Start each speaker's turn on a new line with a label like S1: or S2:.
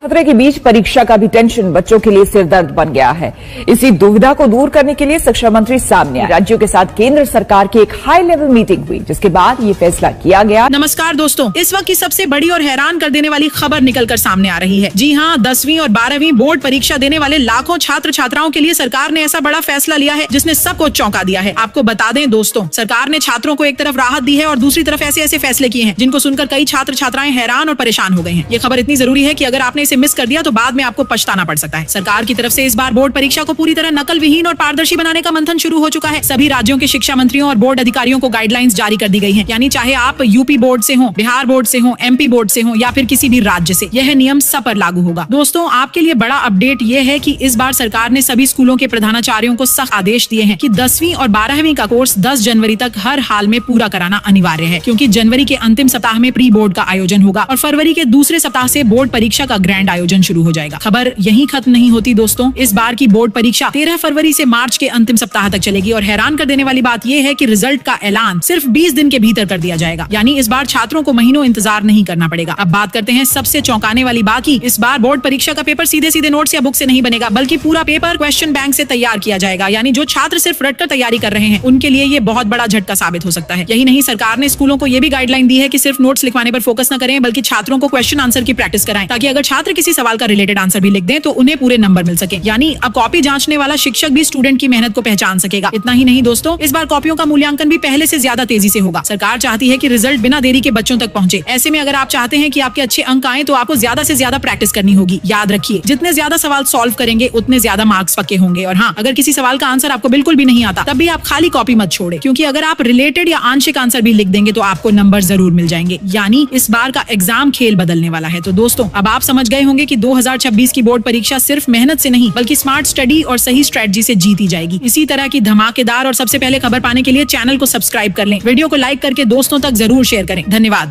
S1: खतरे के बीच परीक्षा का भी टेंशन बच्चों के लिए सिरदर्द बन गया है। इसी दुविधा को दूर करने के लिए शिक्षा मंत्री सामने आए। राज्यों के साथ केंद्र सरकार की एक हाई लेवल मीटिंग हुई, जिसके बाद ये फैसला किया गया।
S2: नमस्कार दोस्तों, इस वक्त की सबसे बड़ी और हैरान कर देने वाली खबर निकलकर सामने आ रही है। जी हाँ, 10वीं और 12वीं बोर्ड परीक्षा देने वाले लाखों छात्र छात्राओं के लिए सरकार ने ऐसा बड़ा फैसला लिया है जिसने सबको चौंका दिया है। आपको बता दें दोस्तों, सरकार ने छात्रों को एक तरफ राहत दी है और दूसरी तरफ ऐसे ऐसे फैसले किए हैं जिनको सुनकर कई छात्र छात्राएं हैरान और परेशान हो गए हैं। ये खबर इतनी जरूरी है कि अगर आपने इसे मिस कर दिया तो बाद में आपको पछताना पड़ सकता है। सरकार की तरफ से इस बार बोर्ड परीक्षा को पूरी तरह नकल विहीन और पारदर्शी बनाने का मंथन शुरू हो चुका है। सभी राज्यों के शिक्षा मंत्रियों और बोर्ड अधिकारियों को गाइडलाइंस जारी कर दी गई हैं। यानी चाहे आप यूपी बोर्ड से हो, बिहार बोर्ड से हो, एमपी बोर्ड से हो या फिर किसी भी राज्य से, यह नियम सब पर लागू होगा। दोस्तों, आपके लिए बड़ा अपडेट यह है कि इस बार सरकार ने सभी स्कूलों के प्रधानाचार्यों को सख्त आदेश दिए हैं कि 10वीं और 12वीं का कोर्स 10 जनवरी तक हर हाल में पूरा कराना अनिवार्य है, क्योंकि जनवरी के अंतिम सप्ताह में प्री बोर्ड का आयोजन होगा और फरवरी के दूसरे सप्ताह से बोर्ड परीक्षा का ग्रैंड आयोजन शुरू हो जाएगा। खबर यहीं खत्म नहीं होती दोस्तों, इस बार की बोर्ड परीक्षा 13 फरवरी से मार्च के अंतिम सप्ताह तक चलेगी और हैरान कर देने वाली बात यह है कि रिजल्ट का ऐलान सिर्फ 20 दिन के भीतर कर दिया जाएगा। यानी इस बार छात्रों को महीनों इंतजार नहीं करना पड़ेगा। अब बात करते हैं सबसे चौंकाने वाली बात की। इस बार बोर्ड परीक्षा का पेपर सीधे सीधे नोट्स या बुक से नहीं बनेगा, बल्कि पूरा पेपर क्वेश्चन बैंक से तैयार किया जाएगा। यानी जो छात्र सिर्फ रटकर तैयारी कर रहे हैं उनके लिए ये बहुत बड़ा झटका साबित हो सकता है। यही नहीं, सरकार ने स्कूलों को ये भी गाइडलाइन दी है कि सिर्फ नोट्स लिखवाने पर फोकस न करें, बल्कि छात्रों को क्वेश्चन आंसर की प्रैक्टिस कराएं, ताकि अगर छात्र किसी सवाल का रिलेटेड आंसर भी लिख दें तो उन्हें पूरे नंबर मिल सके। यानी अब कॉपी जांचने वाला शिक्षक भी स्टूडेंट की मेहनत को पहचान सकेगा। इतना ही नहीं दोस्तों, इस बार कॉपियों का मूल्यांकन भी पहले से ज्यादा तेजी से होगा। सरकार चाहती है कि रिजल्ट बिना देरी के बच्चों तक पहुंचे। ऐसे में अगर आप चाहते हैं कि आपके अच्छे अंक आए तो आपको ज्यादा से ज्यादा प्रैक्टिस करनी होगी। याद रखिए, जितने ज्यादा सवाल सॉल्व करेंगे उतने ज्यादा मार्क्स पक्के होंगे। और हाँ, अगर किसी सवाल का आंसर आपको बिल्कुल भी नहीं आता, तब भी आप खाली कॉपी मत छोड़े, क्योंकि अगर आप रिलेटेड या आंशिक आंसर भी लिख देंगे तो आपको नंबर जरूर मिल जाएंगे। यानी इस बार का एग्जाम खेल बदलने वाला है। तो दोस्तों, अब आप समझ गए होंगे कि 2026 की बोर्ड परीक्षा सिर्फ मेहनत से नहीं बल्कि स्मार्ट स्टडी और सही स्ट्रेटजी से जीती जाएगी। इसी तरह की धमाकेदार और सबसे पहले खबर पाने के लिए चैनल को सब्सक्राइब कर लें, वीडियो को लाइक करके दोस्तों तक जरूर शेयर करें। धन्यवाद।